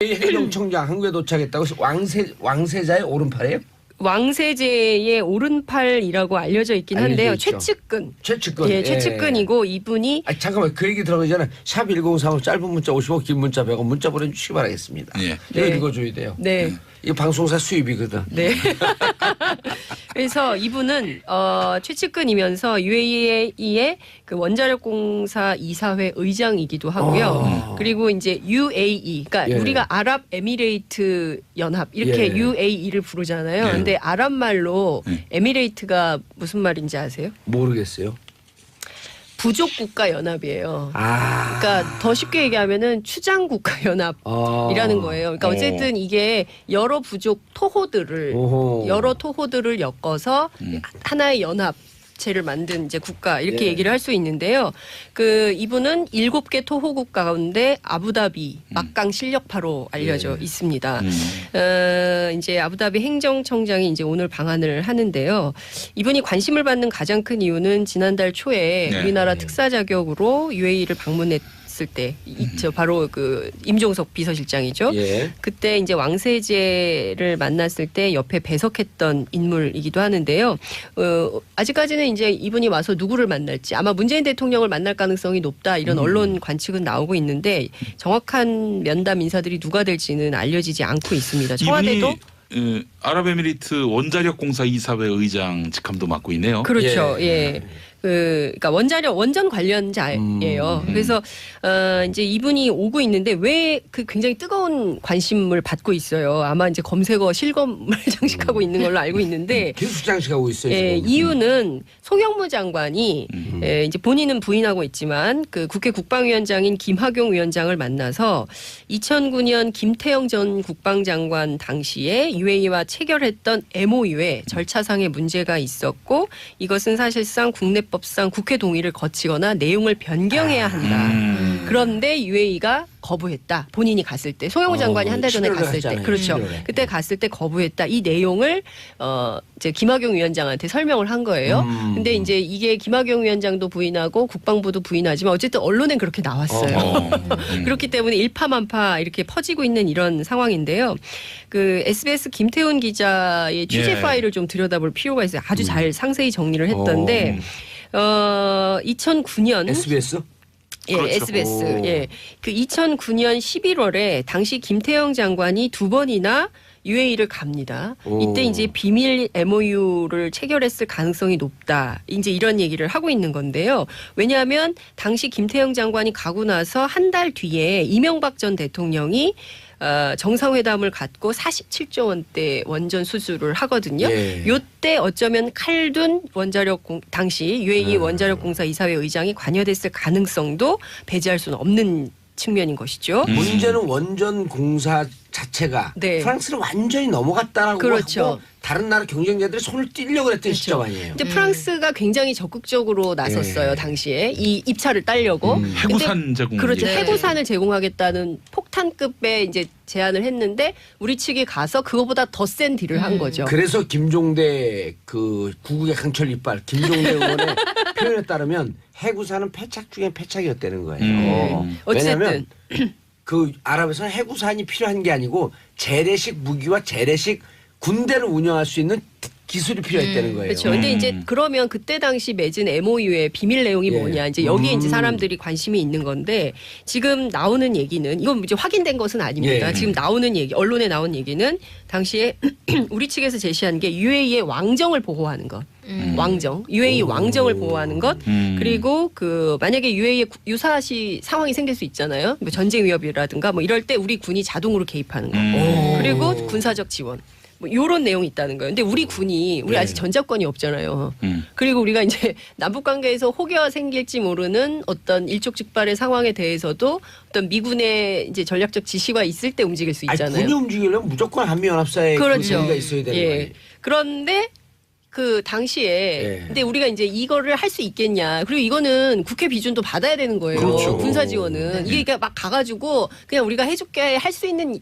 해경청장 한국에 도착했다고 왕세자의 오른팔이에요? 왕세제의 오른팔이라고 알려져 있긴 한데요. 최측근. 최측근. 예, 최측근이고 이분이. 잠깐만 그 얘기 들어가기 전에 샵 1035 짧은 문자 50원 긴 문자 100원 문자 보내주시기 바라겠습니다. 예. 이거 네. 읽어줘야 돼요. 네. 이 방송사 수입이거든. 네. 그래서 이분은 최측근이면서 UAE의 그 원자력공사 이사회 의장이기도 하고요. 그리고 이제 UAE, 그러니까 예. 우리가 아랍에미레이트 연합 이렇게 예. UAE를 부르잖아요. 예. 근데 아랍 말로 예. 에미레이트가 무슨 말인지 아세요? 모르겠어요. 부족 국가 연합이에요. 아. 그러니까 더 쉽게 얘기하면은 추장 국가 연합이라는 거예요. 그러니까 어쨌든 이게 여러 부족 토호들을 오호. 여러 토호들을 엮어서 하나의 연합체를 만든 이제 국가 이렇게 예. 얘기를 할 수 있는데요. 그 이분은 7개 토호국 가운데 아부다비 막강 실력파로 알려져 예. 있습니다. 이제 아부다비 행정청장이 이제 오늘 방한을 하는데요. 이분이 관심을 받는 가장 큰 이유는 지난달 초에 네. 우리나라 특사 자격으로 UAE를 방문했을 때 있죠. 바로 그 임종석 비서실장이죠. 예. 그때 이제 왕세제를 만났을 때 옆에 배석했던 인물이기도 하는데요. 아직까지는 이제 이분이 와서 누구를 만날지 아마 문재인 대통령을 만날 가능성이 높다 이런 언론 관측은 나오고 있는데 정확한 면담 인사들이 누가 될지는 알려지지 않고 있습니다. 청와대도 아랍에미리트 원자력공사 이사회 의장 직함도 맡고 있네요. 그렇죠. 예. 그러니까 원전 관련자예요. 그래서 이제 이분이 오고 있는데 왜 그 굉장히 뜨거운 관심을 받고 있어요. 아마 이제 검색어 실검을 장식하고 있는 걸로 알고 있는데 계속 장식하고 있어요. 예, 지금. 이유는 송영무 장관이 이제 본인은 부인하고 있지만 그 국회 국방위원장인 김학용 위원장을 만나서 2009년 김태영 전 국방장관 당시에 UAE와 체결했던 MOU에 절차상의 문제가 있었고 이것은 사실상 국내법상 국회 동의를 거치거나 내용을 변경해야 한다. 그런데 UAE가 거부했다. 본인이 갔을 때 송영무 장관이 한 달 전에 출연을 갔을 때 했잖아요. 그렇죠. 출연을. 그때 갔을 때 거부했다. 이 내용을 이제 김학용 위원장한테 설명을 한 거예요. 근데 이제 이게 김학용 위원장도 부인하고 국방부도 부인하지만 어쨌든 언론엔 그렇게 나왔어요. 그렇기 때문에 일파만파 이렇게 퍼지고 있는 이런 상황인데요. 그 SBS 김태훈 기자의 취재 예. 파일을 좀 들여다볼 필요가 있어요. 아주 잘 상세히 정리를 했던데 2009년 SBS? 예, 그렇죠. SBS. 오. 예. 그 2009년 11월에 당시 김태영 장관이 2번이나 UAE를 갑니다. 오. 이때 이제 비밀 MOU를 체결했을 가능성이 높다. 이제 이런 얘기를 하고 있는 건데요. 왜냐하면 당시 김태영 장관이 가고 나서 한 달 뒤에 이명박 전 대통령이 정상회담을 갖고 47조 원대 원전 수주를 하거든요. 예. 요때 어쩌면 칼둔 당시 UAE 원자력공사 이사회 의장이 관여됐을 가능성도 배제할 수는 없는 측면인 것이죠. 문제는 원전 공사 자체가 네. 프랑스를 완전히 넘어갔다라고 그렇죠. 하고 다른 나라 경쟁자들이 손을 떼려고 했던 시점 아니에요. 근데 프랑스가 굉장히 적극적으로 나섰어요. 예. 당시에 이 입찰을 따려고. 해구산 제공. 그렇죠. 얘기죠. 해구산을 제공하겠다는 폭탄급의 이제 제안을 했는데 우리 측이 가서 그거보다 더 센 딜을 한 거죠. 그래서 김종대 그 구국의 강철 이빨 김종대 의원의 표현에 따르면 해구산은 패착 중에 패착이었다는 거예요. 왜냐하면 그 아랍에서는 해구산이 필요한 게 아니고 재래식 무기와 재래식 군대를 운영할 수 있는 기술이 필요했다는 거예요. 그렇죠. 근데 이제 그러면 그때 당시 맺은 MOU의 비밀 내용이 예. 뭐냐. 이제 여기에 이제 사람들이 관심이 있는 건데 지금 나오는 얘기는 이건 이제 확인된 것은 아닙니다. 예. 지금 나오는 얘기, 언론에 나온 얘기는 당시에 우리 측에서 제시한 게 UAE의 왕정을 보호하는 것. 왕정, UAE 왕정을 보호하는 것, 그리고 그 만약에 UAE에 유사시 상황이 생길 수 있잖아요. 뭐 전쟁 위협이라든가 뭐 이럴 때 우리 군이 자동으로 개입하는 거, 그리고 군사적 지원. 뭐 요런 내용이 있다는 거예요. 근데 우리 군이 우리 아직 전자권이 없잖아요. 그리고 우리가 이제 남북 관계에서 혹여가 생길지 모르는 어떤 일촉즉발의 상황에 대해서도 어떤 미군의 이제 전략적 지시가 있을 때 움직일 수 있잖아요. 군이 움직이려면 무조건 한미연합사의 그렇죠. 가 있어야 되는 거예요. 그런데 그 당시에 예. 근데 우리가 이제 이거를 할 수 있겠냐. 그리고 이거는 국회 비준도 받아야 되는 거예요. 그렇죠. 군사 지원은. 이게 그러니까 막 가가지고 그냥 우리가 해줄게 할 수 있는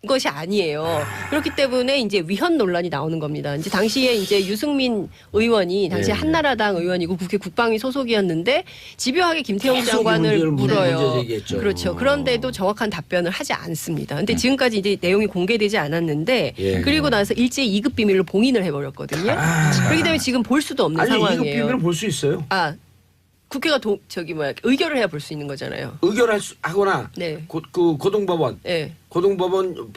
것이 아니에요. 그렇기 때문에 이제 위헌 논란이 나오는 겁니다. 이제 당시에 이제 유승민 의원이 당시 네. 한나라당 의원이고 국회 국방위 소속이었는데 집요하게 김태용 계속 장관을 이 문제 물어요. 제기했죠. 그렇죠. 그런데도 정확한 답변을 하지 않습니다. 근데 지금까지 이제 내용이 공개되지 않았는데 예. 그리고 나서 일제히 2급 비밀로 봉인을 해버렸거든요. 그렇기 때문에 지금 볼 수도 없는 아니 이거 상황이에요. 비밀은 볼 수 있어요. 아 국회가 의결을 해야 볼 수 있는 거잖아요. 하거나 네. 그 고등법원 네.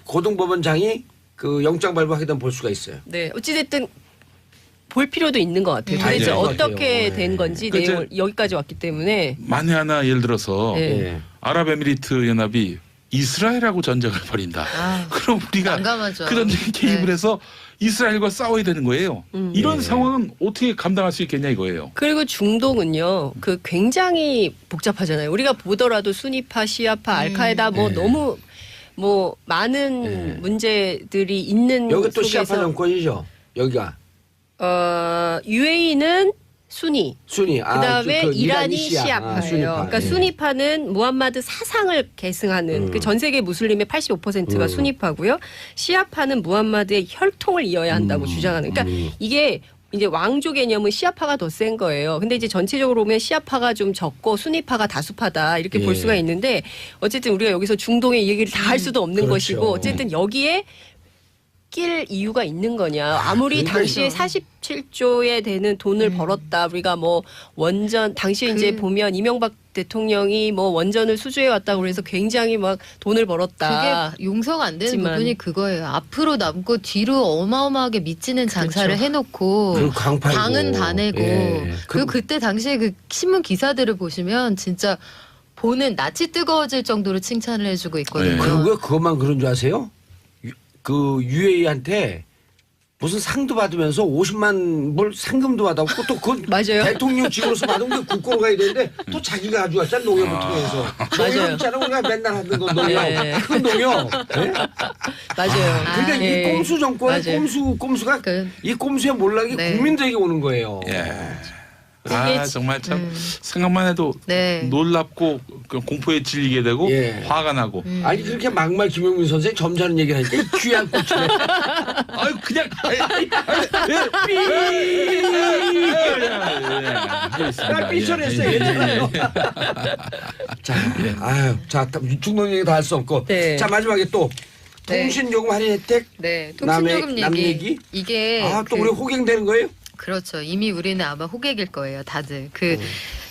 고등법원장이 그 영장 발부하게 되면 볼 수가 있어요. 네. 어찌됐든 볼 필요도 있는 것 같아요. 다 도대체 있는 것 어떻게 같아요. 된 건지 그 내용을 여기까지 왔기 때문에 만에 하나 예를 들어서 네. 예. 아랍에미리트 연합이 이스라엘하고 전쟁을 벌인다. 아, 그럼 우리가 난감하죠. 그 전쟁에 개입을 네. 해서 이스라엘과 싸워야 되는 거예요. 이런 예. 상황은 어떻게 감당할 수 있겠냐 이거예요. 그리고 중동은요, 그 굉장히 복잡하잖아요. 우리가 보더라도 수니파, 시아파, 알카에다 뭐 네. 너무 뭐 많은 네. 문제들이 있는 여기 또 시아파 속에서 정권이죠. 여기가 UAE는 수니, 순위. 그다음에 그 이란이 시아. 시아파예요. 순위파. 그러니까 예. 수니파는 무함마드 사상을 계승하는 그 전 세계 무슬림의 85%가 수니파고요. 시아파는 무함마드의 혈통을 이어야 한다고 주장하는. 그러니까 이게 이제 왕조 개념은 시아파가 더 센 거예요. 근데 이제 전체적으로 보면 시아파가 좀 적고 수니파가 다수파다 이렇게 볼 예. 수가 있는데 어쨌든 우리가 여기서 중동의 얘기를 다 할 수도 없는 그렇죠. 것이고 어쨌든 여기에 낄 이유가 있는 거냐. 아무리 그러니까 당시에 47조에 되는 돈을 벌었다. 우리가 뭐 원전 당시에 이제 보면 이명박 대통령이 뭐 원전을 수주해 왔다고 그래서 굉장히 막 돈을 벌었다. 그게 용서가 안 되는 하지만. 부분이 그거예요. 앞으로 남고 뒤로 어마어마하게 미치는 장사를 그렇죠. 해놓고 그리고 강파이고. 방은 다 내고 예. 그리고 그때 당시에 그 신문 기사들을 보시면 진짜 보는 낯이 뜨거워질 정도로 칭찬을 해주고 있거든요. 네. 그리고 그것만 그런 줄 아세요? 그 UAE한테 무슨 상도 받으면서 50만 불 상금도 받았고 또 그건 맞아요. 대통령직으로서 받은 게 국고로 가야 되는데 또 자기가 가져왔잖아 농협을 통해서. 맞아요. 농협 있잖아 우리가 맨날 하는 거 농협. 예. 그 농협. 예? 맞아요. 그러니까 예. 이 꼼수 정권의 맞아요. 꼼수가 그- 이 꼼수의 몰락이 네. 국민들에게 오는 거예요. 예. 이게 아 정말 참 생각만 해도 네. 놀랍고 그 공포에 질리게 되고 예. 화가 나고. 아니 그렇게 막말 김용민 선생 점잖은 얘기를 하니까 이 귀한 꽃이네. 아유 그냥 날 삐쳐냈어요. 괜찮아요. 자, 아유, 자 중동 얘기 다 할 수 없고. 네. 자 마지막에 또 네. 통신요금 할인 혜택. 네, 남의- 통신요금 남 얘기. 얘기? 이게 아 또 우리 호갱되는 거예요? 그렇죠. 이미 우리는 아마 호객일 거예요, 다들. 그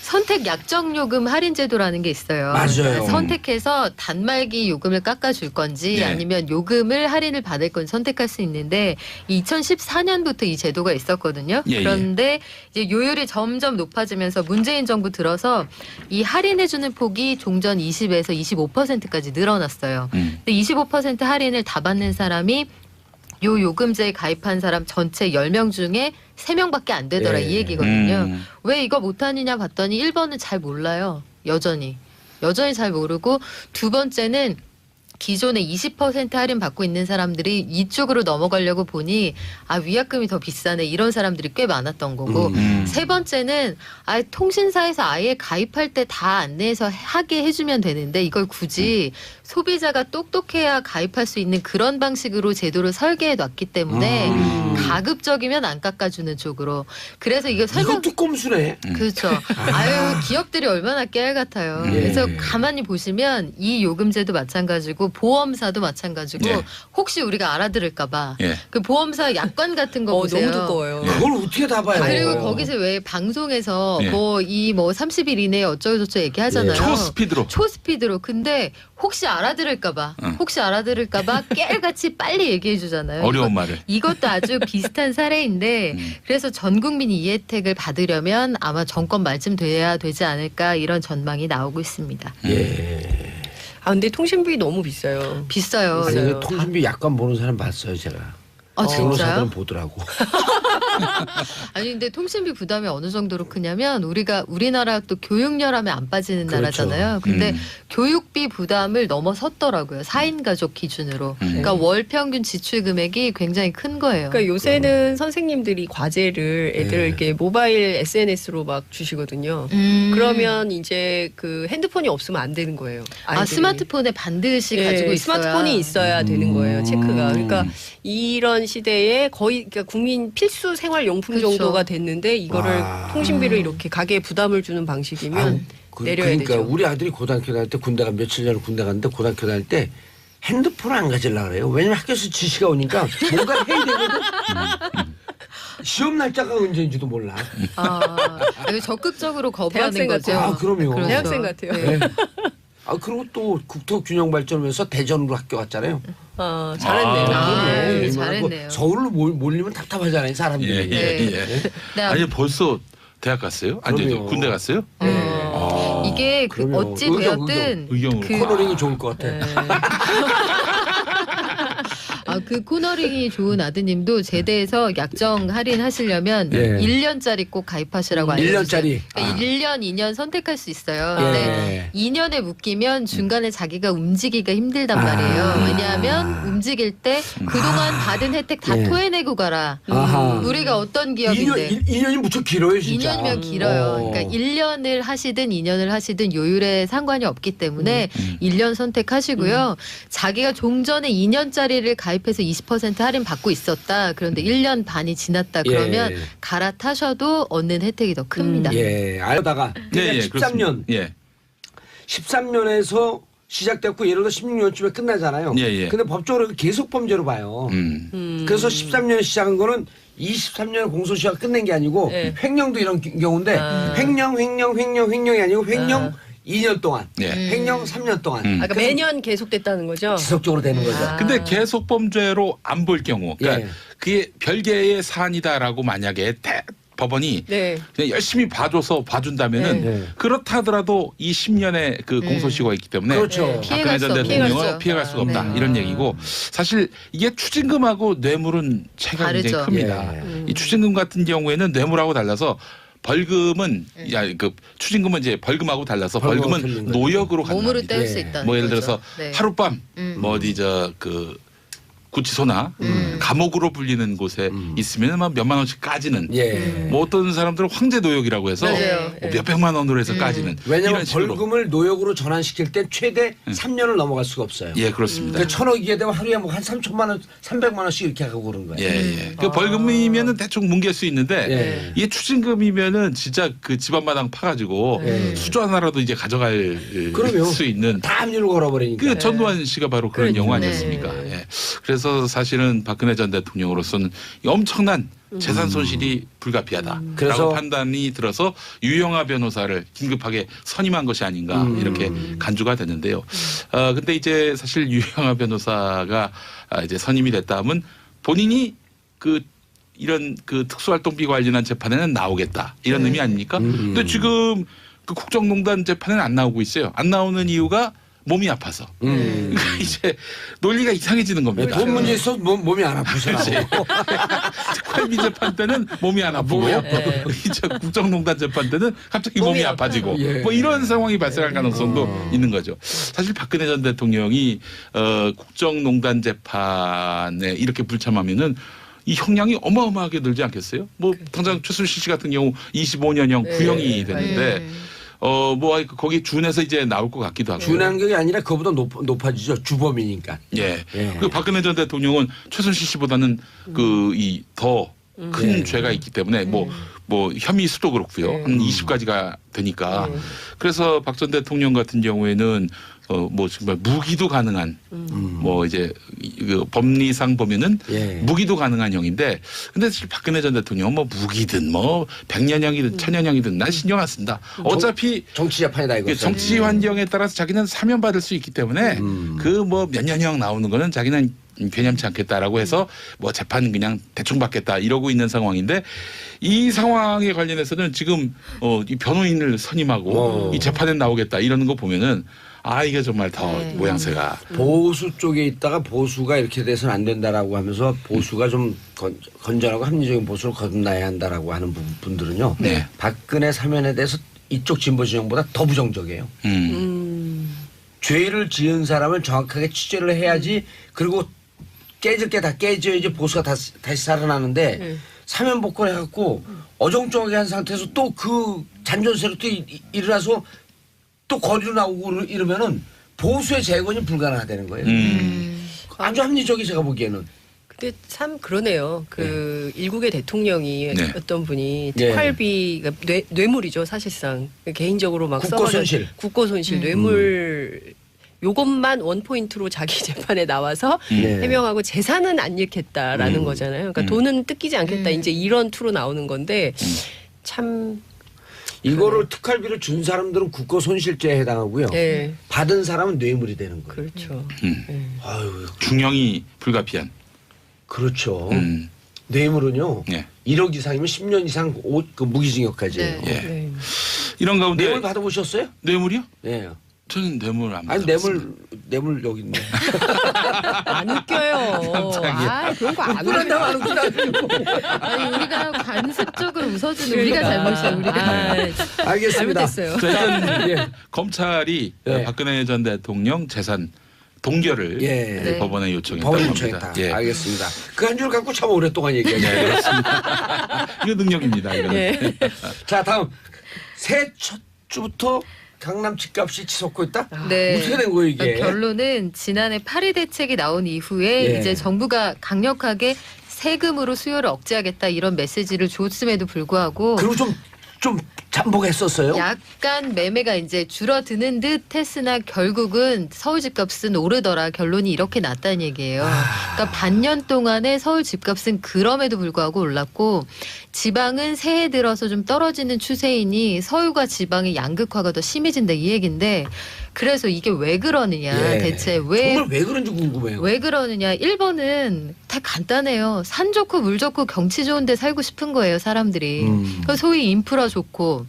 선택 약정 요금 할인 제도라는 게 있어요. 맞아요. 그러니까 선택해서 단말기 요금을 깎아줄 건지 네. 아니면 요금을 할인을 받을 건지 선택할 수 있는데 2014년부터 이 제도가 있었거든요. 예, 예. 그런데 이제 요율이 점점 높아지면서 문재인 정부 들어서 이 할인해주는 폭이 종전 20에서 25%까지 늘어났어요. 근데 25% 할인을 다 받는 사람이 요 요금제에 가입한 사람 전체 10명 중에 3명밖에 안 되더라 예. 이 얘기거든요. 왜 이거 못하느냐 봤더니 1번은 잘 몰라요. 여전히 잘 모르고 두 번째는 기존에 20% 할인 받고 있는 사람들이 이쪽으로 넘어가려고 보니 아 위약금이 더 비싸네 이런 사람들이 꽤 많았던 거고 세 번째는 아예 통신사에서 아예 가입할 때 다 안내해서 하게 해주면 되는데 이걸 굳이 소비자가 똑똑해야 가입할 수 있는 그런 방식으로 제도를 설계해 놨기 때문에 가급적이면 안 깎아주는 쪽으로 그래서 이거 설명 이것도 꼼수네. 그렇죠. 아유 기업들이 얼마나 깨알 같아요. 예. 그래서 가만히 보시면 이 요금제도 마찬가지고 보험사도 마찬가지고 예. 혹시 우리가 알아들을까봐 예. 그 보험사 약관 같은 거 보세요. 너무 두꺼워요. 그걸 어떻게 다 봐요? 그리고 거기서 왜 방송에서 예. 뭐 30일 이내에 어쩌고저쩌고 얘기하잖아요. 예. 초스피드로. 초스피드로. 근데 혹시 알아들을까봐 깨알같이 빨리 얘기해 주잖아요. 어려운 말을. 이것도 아주 비슷한 사례인데 그래서 전 국민이 이 혜택을 받으려면 아마 정권 말쯤 돼야 되지 않을까 이런 전망이 나오고 있습니다. 예. 아 근데 통신비 너무 비싸요. 비싸요. 아니 있어요. 그 통신비 약관 모르는 사람 봤어요 제가. 아 진짜요? 변호사들은 보더라고. 아니 근데 통신비 부담이 어느 정도로 크냐면 우리나라 또 교육열함에 안 빠지는 그렇죠. 나라잖아요. 근데 교육비 부담을 넘어섰더라고요. 4인 가족 기준으로. 그러니까 월 평균 지출 금액이 굉장히 큰 거예요. 그러니까 요새는 선생님들이 과제를 애들 네. 이렇게 모바일 SNS로 막 주시거든요. 그러면 이제 그 핸드폰이 없으면 안 되는 거예요. 아 아이들이. 스마트폰에 반드시 가지고 있어야. 스마트폰이 있어야 되는 거예요. 체크가. 그러니까 이런 시대에 거의 그러니까 국민 필수 생활용품 그쵸. 정도가 됐는데 이거를 와. 통신비를 이렇게 가게에 부담을 주는 방식이면 내려야 그러니까 되죠. 우리 아들이 고등학교 다닐 때 군대가 며칠 전에 군대 갔는데 고등학교 다닐 때 핸드폰을 안 가지려고 그래요. 왜냐면 학교에서 지시가 오니까 뭔가 해야 되거든. 시험 날짜가 언제인지도 몰라. 아, 이거 적극적으로 거부하는 대학생 거죠. 같아요. 아, 그럼요. 그렇죠. 대학생 같아요. 네. 아 그리고 또 국토 균형 발전하면서 대전으로 학교 갔잖아요. 잘했네요. 아, 네. 잘했네요. 서울로 몰리면 답답하잖아요, 사람들이. 예, 예, 예. 네. 아니 벌써 대학 갔어요? 아니 그럼요. 군대 갔어요? 아, 이게 그 그럼요. 어찌 되었든 의경으로. 그 코너링이 좋을 것 같아. 그 코너링이 좋은 아드님도 제대에서 약정 할인하시려면 예. 1년짜리 꼭 가입하시라고 알려주세요. 1년짜리. 그러니까 1년, 2년 선택할 수 있어요. 예. 근데 2년에 묶이면 중간에 자기가 움직이기가 힘들단 말이에요. 왜냐하면 움직일 때 그동안 받은 혜택 다 예. 토해내고 가라. 아하. 우리가 어떤 기업인데 2년이 무척 길어요, 진짜. 2년이면 길어요. 그러니까 1년을 하시든 2년을 하시든 요율에 상관이 없기 때문에 1년 선택하시고요. 자기가 종전에 2년짜리를 가입해서 20% 할인 받고 있었다. 그런데 1년 반이 지났다. 그러면 예. 갈아타셔도 얻는 혜택이 더 큽니다. 예, 알다가 예, 예, 13년, 예. 13년에서 시작됐고 예를 들어 16년쯤에 끝나잖아요. 예, 예. 근데 법적으로 계속 범죄로 봐요. 그래서 13년에 시작한 거는 23년 공소시효가 끝낸 게 아니고 예. 횡령도 이런 경우인데 횡령이 아니고 횡령 2년 동안, 예. 횡령 3년 동안 그러니까 매년 계속됐다는 거죠. 지속적으로 되는 거죠. 근데 계속 범죄로 안 볼 경우, 그러니까 예. 그게 별개의 사안이다라고 만약에 법원이 네. 그냥 열심히 봐준다면은 네. 그렇다 하더라도 이 10년의 그 공소시효가 있기 때문에 그렇죠. 박근혜 전 피해갈 수 대통령은 없죠. 피해갈 수가 없다 네. 이런 얘기고 사실 이게 추징금하고 뇌물은 차이가 굉장히 다르죠. 큽니다. 예. 이 추징금 같은 경우에는 뇌물하고 달라서 벌금은 그 추징금은 이제 벌금하고 달라서 벌금하고 틀린 벌금은 거죠. 노역으로 몸으로 간답니다. 뗄 수 예. 있다. 뭐 예를 들어서 네. 하룻밤 뭐 어디 그 구치소나 감옥으로 불리는 곳에 있으면 막 몇만 원씩 까지는 예. 뭐 어떤 사람들은 황제 노역이라고 해서 맞아요. 뭐 몇백만 원으로 해서 까지는 왜냐하면 이런 식으로. 벌금을 노역으로 전환시킬 때 최대 3년을 넘어갈 수가 없어요. 예 그렇습니다. 그 1,000억이게 되면 하루에 뭐 한 3천만 원, 300만 원씩 이렇게 하고 그런 거예요. 예. 그 벌금이면은 대충 뭉갤 수 있는데 예. 이게 추징금이면은 진짜 그 집안마당 파가지고 예. 수조 하나라도 이제 가져갈 그럼요. 수 있는 다 압류를 걸어버리니까. 그 전두환 씨가 바로 그런 그러니까. 영화 아니었습니까? 네. 예. 그래서 사실은 박근혜 전 대통령으로서는 엄청난 재산 손실이 불가피하다라고 그래서 판단이 들어서 유영하 변호사를 긴급하게 선임한 것이 아닌가 이렇게 간주가 됐는데요. 근데 이제 사실 유영하 변호사가 이제 선임이 됐다 하면 본인이 이런 그 특수활동비 관련한 재판에는 나오겠다 이런 의미 아닙니까? 근데 지금 그 국정농단 재판에는 안 나오고 있어요. 안 나오는 이유가 몸이 아파서. 그러니까 이제 논리가 이상해지는 겁니다. 돈 문제 있어 몸이 안 아프잖아. 특활비 재판 때는 몸이 안 아프고 몸이 이제 국정농단 재판 때는 갑자기 몸이 아파지고 예. 뭐 이런 상황이 발생할 가능성도 있는 거죠. 사실 박근혜 전 대통령이 국정농단 재판에 이렇게 불참하면은 이 형량이 어마어마하게 늘지 않겠어요? 뭐 당장 최순실 씨 같은 경우 25년형 구형이 되는데 뭐 거기 준해서 이제 나올 것 같기도 하고. 준한 게 아니라 그보다 높아지죠. 주범이니까. 예. 예. 그 박근혜 전 대통령은 최순실 씨보다는 그 이 더 큰 예. 죄가 있기 때문에 뭐 혐의 수도 그렇고요. 한 20가지가 되니까. 그래서 박 전 대통령 같은 경우에는 뭐 정말 무기도 가능한 뭐 이제 그 법리상 보면은 예. 무기도 가능한 형인데 근데 사실 박근혜 전 대통령은 뭐 무기든 뭐 100년형이든 1000년형이든 난 신경 안 쓴다. 어차피 정치 재판이다 이거. 정치 환경에 따라서 자기는 사면 받을 수 있기 때문에 그 뭐 몇 년형 나오는 거는 자기는 괴념치 않겠다라고 해서 뭐 재판 그냥 대충 받겠다 이러고 있는 상황인데 이 상황에 관련해서는 지금 이 변호인을 선임하고 이 재판에 나오겠다 이러는 거 보면은 이게 정말 더 네. 모양새가 보수 쪽에 있다가 보수가 이렇게 돼서는 안 된다라고 하면서 보수가 좀 건전하고 합리적인 보수를 거듭나야 한다라고 하는 분들은요. 네. 박근혜 사면에 대해서 이쪽 진보 진영보다 더 부정적이에요. 죄를 지은 사람을 정확하게 취재를 해야지 그리고 깨질 게 다 깨져야지 보수가 다시 살아나는데 사면 복권해갖고 어정쩡하게 한 상태에서 또 그 잔존세로 또 일어나서 또 거리로 나오고 이러면은 보수의 재건이 불가능하다는 거예요. 아주 합리적이 제가 보기에는. 근데 참 그러네요. 그 일국의 대통령이 네. 어떤 분이 네. 특활비가 뇌물이죠 사실상 개인적으로 막 국고 손실. 국고 손실 뇌물 요것만 원포인트로 자기 재판에 나와서 네. 해명하고 재산은 안 잃겠다라는 거잖아요. 그러니까 돈은 뜯기지 않겠다. 이제 이런 투로 나오는 건데 참 이거를 특활비를 준 사람들은 국고 손실죄에 해당하고요. 네. 받은 사람은 뇌물이 되는 거예요. 그렇죠. 아유, 중형이 불가피한. 그렇죠. 음. 뇌물은요. 예. 1억 이상이면 10년 이상 그 무기징역까지예요. 네. 예. 네. 이런 가운데 뇌물 받아보셨어요? 뇌물이요? 네. 저는 뇌물 안 아니 받았습니다. 뇌물 여기 있네. 안 웃겨요. 깜짝이야. 그런 거 안 꿀한다고 웃겨. 안 웃기다. 아니 우리가 간습적으로 웃어주는 우리가 잘못이야 우리가. 알겠습니다. 잘못했어요. 자, 일단 예. 검찰이 네. 박근혜 전 대통령 재산 동결을 예. 법원에 요청했다고 법원 합니다. 요청했다. 예. 알겠습니다. 그 한 줄 갖고 참 오랫동안 얘기하죠. 네, 그렇습니다. 이거 능력입니다. 이거는. 예. 자, 다음 새해 첫 주부터 강남 집값이 치솟고 있다? 네. 어떻게 된 거예요, 이게? 결론은 지난해 8.2 대책이 나온 이후에 예. 이제 정부가 강력하게 세금으로 수요를 억제하겠다 이런 메시지를 줬음에도 불구하고 그리고 좀 잠복했었어요. 약간 매매가 이제 줄어드는 듯 했으나 결국은 서울 집값은 오르더라 결론이 이렇게 났다는 얘기예요. 그러니까 반년 동안에 서울 집값은 그럼에도 불구하고 올랐고 지방은 새해 들어서 좀 떨어지는 추세이니 서울과 지방의 양극화가 더 심해진다 이 얘기인데 그래서 이게 왜 그러느냐 예. 대체 왜 정말 왜 그런지 궁금해요. 왜 그러느냐 1번은 다 간단해요. 산 좋고 물 좋고 경치 좋은 데 살고 싶은 거예요 사람들이. 그러니까 소위 인프라 좋고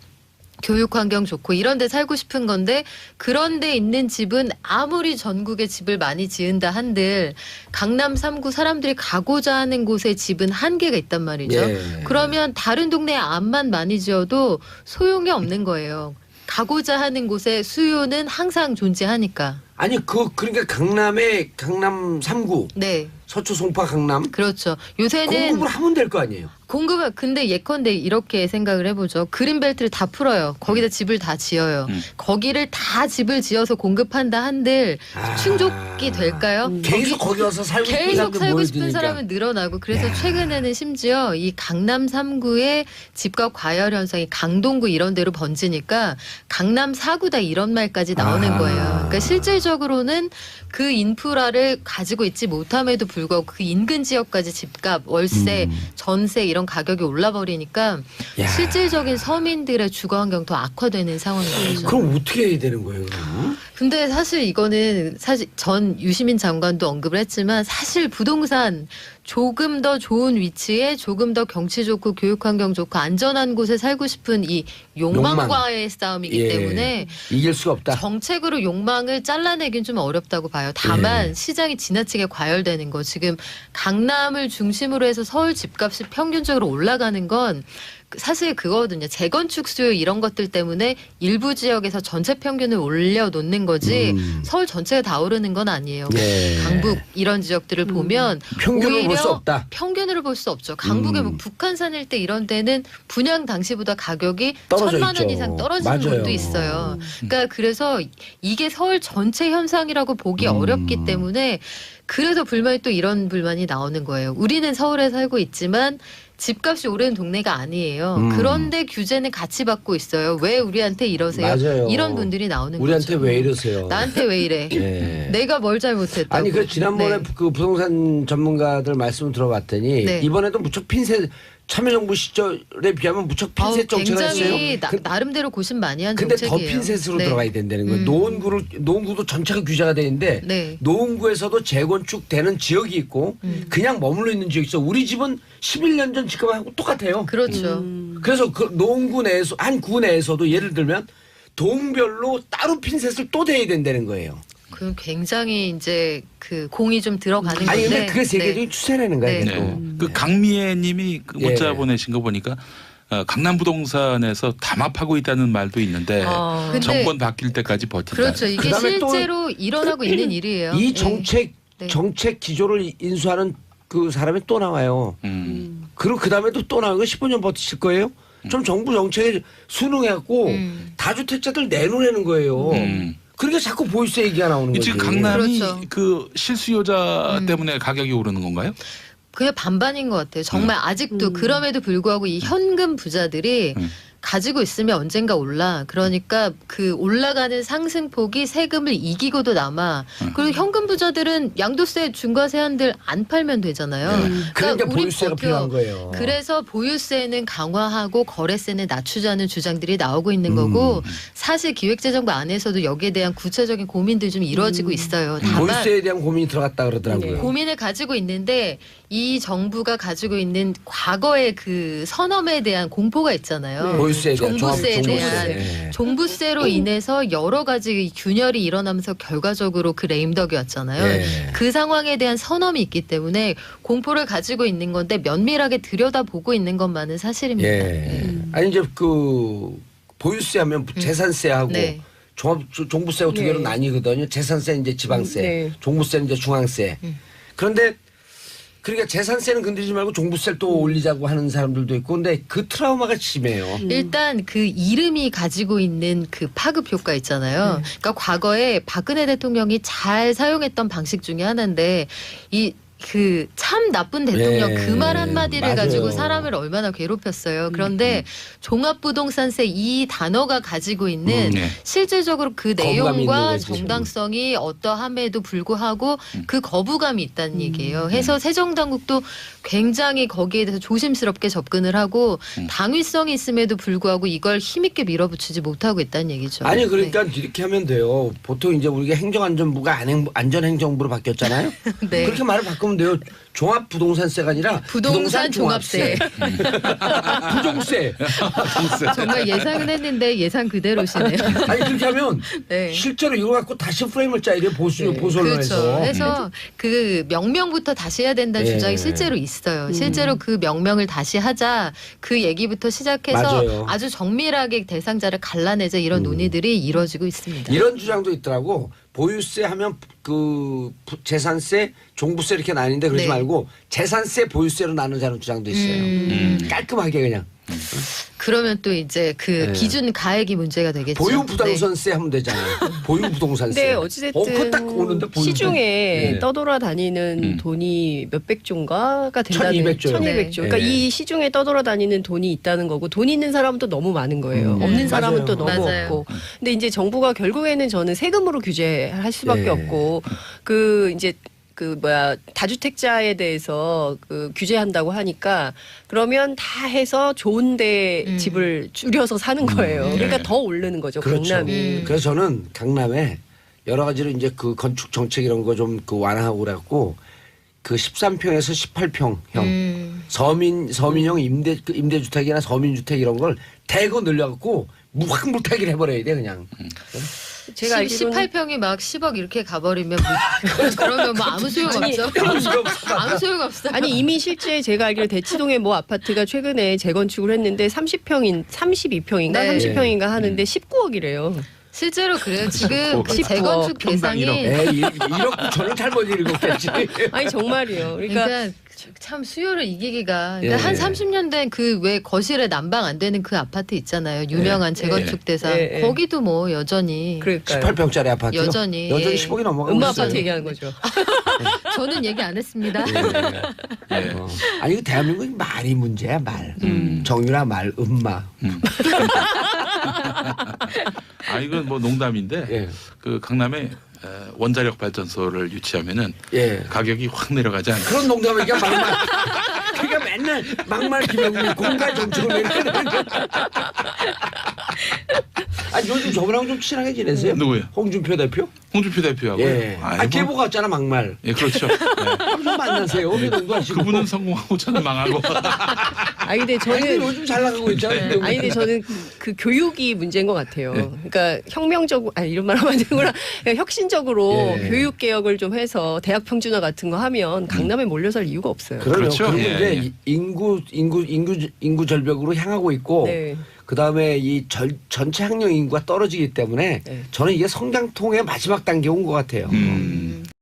교육 환경 좋고 이런 데 살고 싶은 건데 그런 데 있는 집은 아무리 전국에 집을 많이 지은다 한들 강남 3구 사람들이 가고자 하는 곳에 집은 한계가 있단 말이죠. 예. 그러면 다른 동네에 암만 많이 지어도 소용이 없는 거예요. 가고자 하는 곳에 수요는 항상 존재하니까. 아니 그러니까 강남의 강남 3구 네. 서초 송파 강남 그렇죠. 요새는 공급을 하면 될 거 아니에요. 공급을 근데 예컨대 이렇게 생각을 해보죠. 그린벨트를 다 풀어요. 거기다 집을 다 지어요. 거기를 다 집을 지어서 공급한다 한들 충족이 될까요? 계속 거기 와서 살고 싶은 계속 사람들 살고 싶은 모여드니까. 사람은 늘어나고 그래서 야. 최근에는 심지어 이 강남 3구의 집값 과열 현상이 강동구 이런 데로 번지니까 강남 4구다 이런 말까지 나오는 거예요. 그러니까 실질적으로는 그 인프라를 가지고 있지 못함에도 불구하고 그 인근 지역까지 집값, 월세, 전세 이런 가격이 올라버리니까 야. 실질적인 서민들의 주거 환경 더 악화되는 상황인 거죠. 그럼 어떻게 해야 되는 거예요? 그럼? 근데 사실 이거는 사실 전 유시민 장관도 언급을 했지만 사실 부동산 조금 더 좋은 위치에 조금 더 경치 좋고 교육 환경 좋고 안전한 곳에 살고 싶은 이 욕망과의 싸움이기 예. 때문에 이길 수가 없다. 정책으로 욕망을 잘라내긴 좀 어렵다고 봐요. 다만 예. 시장이 지나치게 과열되는 거 지금 강남을 중심으로 해서 서울 집값이 평균적으로 올라가는 건 사실 그거거든요. 재건축 수요 이런 것들 때문에 일부 지역에서 전체 평균을 올려놓는 거지 서울 전체가 다 오르는 건 아니에요. 예. 강북 이런 지역들을 보면 평균을 볼 오히려 수 없다. 평균으로 볼 수 없죠. 강북의 뭐 북한산 일대 이런 데는 분양 당시보다 가격이 떨어져 1,000만 원 있죠. 이상 떨어지는 맞아요. 곳도 있어요. 그러니까 그래서 이게 서울 전체 현상이라고 보기 어렵기 때문에 그래서 불만이 또 이런 불만이 나오는 거예요. 우리는 서울에 살고 있지만 집값이 오르는 동네가 아니에요. 그런데 규제는 같이 받고 있어요. 왜 우리한테 이러세요? 맞아요. 이런 분들이 나오는 우리한테 거죠. 왜 이러세요? 나한테 왜 이래? 예. 내가 뭘 잘못했다고. 아니 그 지난번에 네. 그 부동산 전문가들 말씀 들어봤더니 네. 이번에도 무척 핀셋 참여정부 시절에 비하면 무척 핀셋 정책을 굉장히 했어요. 나름대로 고심 많이 한 근데 정책이에요. 더 핀셋으로 네. 들어가야 된다는 거예요. 노원구도 전체가 규제가 돼 있는데 네. 노원구에서도 재건축되는 지역이 있고 그냥 머물러 있는 지역이 있어. 우리 집은 11년 전 집값하고 똑같아요. 그렇죠. 그래서 그 노원구 내에서 한 구 내에서도 예를 들면 동별로 따로 핀셋을 또 대야 된다는 거예요. 그럼 굉장히 이제 그 공이 좀 들어가는 아니 건데. 근데 그게 세계적인 추세라는 거예요. 네. 또. 네. 그 강미애님이 그 문자 예. 보내신 거 보니까 강남부동산에서 담합하고 있다는 말도 있는데 근데 정권 바뀔 때까지 버틴다. 그렇죠. 이게 그다음에 또 실제로 일어나고 있는 일이에요. 이 예. 정책 기조를 인수하는 그 사람이 또 나와요. 그리고 그 다음에도 또 나오는 거 15년 버티실 거예요? 좀 정부 정책에 순응해갖고 다주택자들 내놓으라는 거예요. 그러니까 자꾸 보유세 얘기가 나오는 거지. 지금 강남이 그렇죠. 그 실수요자 때문에 가격이 오르는 건가요? 그게 반반인 것 같아요. 정말 아직도 그럼에도 불구하고 이 현금 부자들이 가지고 있으면 언젠가 올라. 그러니까 그 올라가는 상승폭이 세금을 이기고도 남아. 그리고 현금 부자들은 양도세 중과세한들 안 팔면 되잖아요. 그러니까 우리 보유세가 필요한 거예요. 그래서 보유세는 강화하고 거래세는 낮추자는 주장들이 나오고 있는 거고 사실 기획재정부 안에서도 여기에 대한 구체적인 고민들이 좀 이루어지고 있어요. 다만 보유세에 대한 고민이 들어갔다 그러더라고요. 고민을 가지고 있는데 이 정부가 가지고 있는 과거의 그 선언에 대한 공포가 있잖아요. 보유세에 대한 종부세에 종부세. 대한 네. 종부세로 인해서 여러 가지 균열이 일어나면서 결과적으로 그 레임덕이 왔잖아요. 네. 그 상황에 대한 선언이 있기 때문에 공포를 가지고 있는 건데 면밀하게 들여다보고 있는 것만은 사실입니다. 예. 아니 이제 그 보유세 하면 재산세하고 네. 종부세하고 두 개로 나뉘거든요. 재산세 이제 지방세, 네. 종부세는 이제 중앙세. 그런데 그러니까 재산세는 건드리지 말고 종부세를 또 올리자고 하는 사람들도 있고, 근데 그 트라우마가 심해요. 일단 그 이름이 가지고 있는 그 파급 효과 있잖아요. 그러니까 과거에 박근혜 대통령이 잘 사용했던 방식 중에 하나인데 이 그 참 나쁜 대통령 예, 그 말 한마디를 맞아요. 가지고 사람을 얼마나 괴롭혔어요. 그런데 종합부동산세 이 단어가 가지고 있는 네. 실질적으로 그 거부감이 있는 내용과 거지. 정당성이 어떠함에도 불구하고 그 거부감이 있다는 얘기예요. 해서 새정당국도 굉장히 거기에 대해서 조심스럽게 접근을 하고 당위성이 있음에도 불구하고 이걸 힘있게 밀어붙이지 못하고 있다는 얘기죠. 아니 그러니까 이렇게 하면 돼요. 보통 이제 우리가 행정안전부가 안전행정부로 바뀌었잖아요. 네. 그렇게 말을 바꾸면 돼요. 종합부동산세가 아니라 부동산 종합세. 부종세. 정말 예상은 했는데 예상 그대로시네요. 아니 그렇게 하면 네. 실제로 이거 갖고 다시 프레임을 짜이래 보수 그렇죠. 언론에서. 해서 그 명명부터 다시 해야 된다는 예. 주장이 실제로 있어요. 실제로 그 명명을 다시 하자 그 얘기부터 시작해서 맞아요. 아주 정밀하게 대상자를 갈라내자 이런 논의들이 이루어지고 있습니다. 이런 주장도 있더라고. 보유세 하면 그 재산세, 종부세 이렇게 나뉘는데 그러지 네. 말고 재산세, 보유세로 나누자는 주장도 있어요. 깔끔하게 그냥. 그러면 또 이제 그 네. 기준 가액이 문제가 되겠죠. 보유부동산세 하면 되잖아요. 보유부동산세. 근데 어찌됐든 그거 딱 오는데 보유부동- 시중에 네. 떠돌아다니는 돈이 몇백 조인가가 된다는 1200 조요. 1200조. 그러니까 네. 이 시중에 떠돌아다니는 돈이 있다는 거고 돈 있는 사람은 또 너무 많은 거예요. 없는 사람은 맞아요. 또 너무 맞아요. 없고. 근데 이제 정부가 결국에는 저는 세금으로 규제할 수밖에 네. 없고 그 이제 그 뭐야 다주택자에 대해서 그 규제한다고 하니까 그러면 다 해서 좋은데 집을 줄여서 사는 거예요. 그러니까 더 오르는 거죠. 그렇죠. 강남이. 그래서 저는 강남에 여러 가지로 이제 그 건축 정책 이런 거 좀 그 완화하고 그래갖고 그 13평에서 18평형 서민형 임대주택이나 서민주택 이런 걸 대거 늘려갖고 확 물타기를 해버려야 돼 그냥. 제가 알기로는 18평이 막 10억 이렇게 가버리면 그러면 뭐 아무 소용 아니, 없죠. 아무 소용 없어. 아무 소용 없어. 아니 이미 실제 제가 알기로 대치동의 뭐 아파트가 최근에 재건축을 했는데 32평인가 네. 30평인가 하는데 19억이래요. 실제로 그래요. 지금 그 10억, 재건축 평당 대상이 1억 9천을 잘못 읽었겠지. 아니 정말이요. 그러니까 그러니까 참 수요를 이기기가 그러니까 예. 한 30년 된 그 왜 거실에 난방 안 되는 그 아파트 있잖아요. 유명한 재건축 대상. 예. 거기도 뭐 여전히 그러니까요. 18평짜리 아파트요? 여전히, 여전히 예. 10억이 넘어가고 음마 있어요. 아파트 얘기하는 거죠. 저는 얘기 안 했습니다. 예. 아니 이거 대한민국 말이 문제야 말. 정유라 말 음마. 아 이건 뭐 농담인데 예. 그 강남에 원자력 발전소를 유치하면은 예. 가격이 확 내려가지 않을까. 그런 농담이니까 막말. 그러니까 맨날 막말 김영민 공갈 정책을 아 요즘 저분하고 좀 친하게 지내세요? 누구요? 홍준표 대표? 홍준표 대표하고. 예. 계보 갔잖아 막말. 예, 그렇죠. 네. 한번 만나세요. 회동도 하시고. 그분은 성공하고 저는 망하고. 아니 근데 저는 요즘 잘 나가고 있잖아요. 아니 근데 저는 그 교육이 문제인 것 같아요. 네. 그러니까 혁명적으로 이런 말 하면 안 되구나. 그러니까 혁신적으로 예. 교육 개혁을 좀 해서 대학 평준화 같은 거 하면 강남에 몰려살 이유가 없어요. 그렇죠. 그리고 예, 이제 예. 인구 절벽으로 향하고 있고 네. 그다음에 이 전체 학령 인구가 떨어지기 때문에 네. 저는 이게 성장통의 마지막 단계 온 것 같아요.